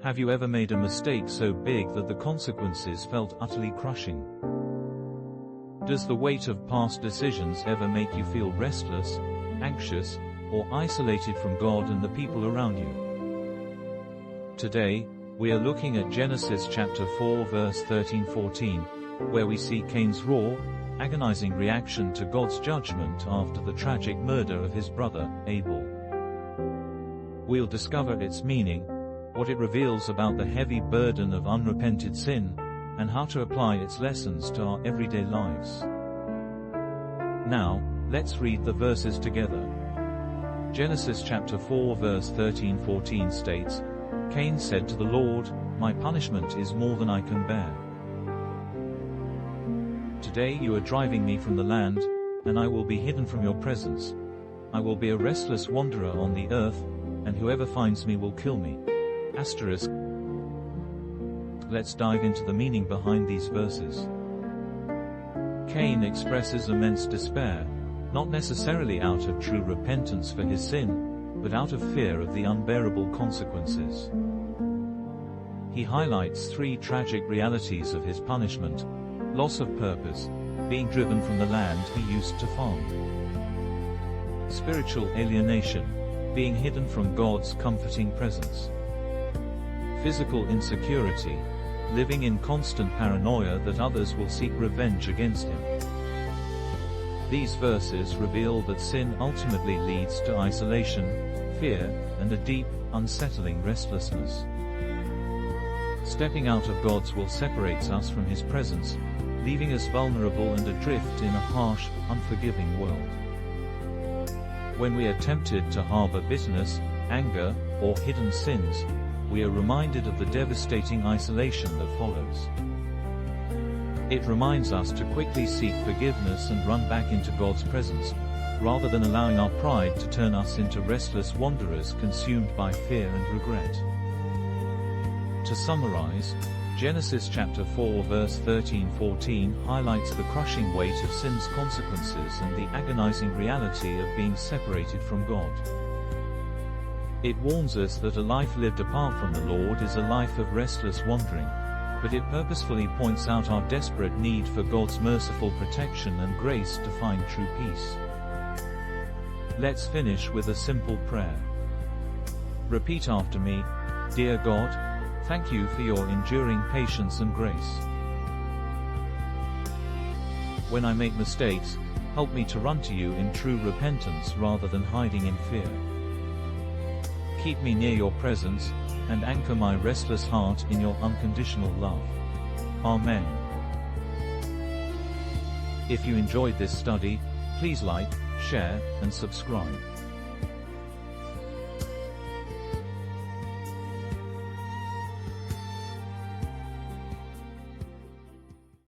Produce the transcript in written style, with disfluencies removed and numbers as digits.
Have you ever made a mistake so big that the consequences felt utterly crushing? Does the weight of past decisions ever make you feel restless, anxious, or isolated from God and the people around you? Today, we are looking at Genesis chapter 4 verse 13-14, where we see Cain's raw, agonizing reaction to God's judgment after the tragic murder of his brother, Abel. We'll discover its meaning, what it reveals about the heavy burden of unrepented sin, and how to apply its lessons to our everyday lives. Now, let's read the verses together. Genesis chapter 4 verse 13-14 states, Cain said to the Lord, "My punishment is more than I can bear. Today you are driving me from the land, and I will be hidden from your presence. I will be a restless wanderer on the earth, and whoever finds me will kill me." Asterisk. Let's dive into the meaning behind these verses. Cain expresses immense despair, not necessarily out of true repentance for his sin, but out of fear of the unbearable consequences. He highlights three tragic realities of his punishment: loss of purpose, being driven from the land he used to farm; spiritual alienation, being hidden from God's comforting presence; physical insecurity, living in constant paranoia that others will seek revenge against him. These verses reveal that sin ultimately leads to isolation, fear, and a deep, unsettling restlessness. Stepping out of God's will separates us from His presence, leaving us vulnerable and adrift in a harsh, unforgiving world. When we are tempted to harbor bitterness, anger, or hidden sins, we are reminded of the devastating isolation that follows. It reminds us to quickly seek forgiveness and run back into God's presence, rather than allowing our pride to turn us into restless wanderers consumed by fear and regret. To summarize, Genesis chapter 4 verse 13-14 highlights the crushing weight of sin's consequences and the agonizing reality of being separated from God. It warns us that a life lived apart from the Lord is a life of restless wandering, but it purposefully points out our desperate need for God's merciful protection and grace to find true peace. Let's finish with a simple prayer. Repeat after me: Dear God, thank you for your enduring patience and grace. When I make mistakes, help me to run to you in true repentance rather than hiding in fear. Keep me near your presence, and anchor my restless heart in your unconditional love. Amen. If you enjoyed this study, please like, share, and subscribe.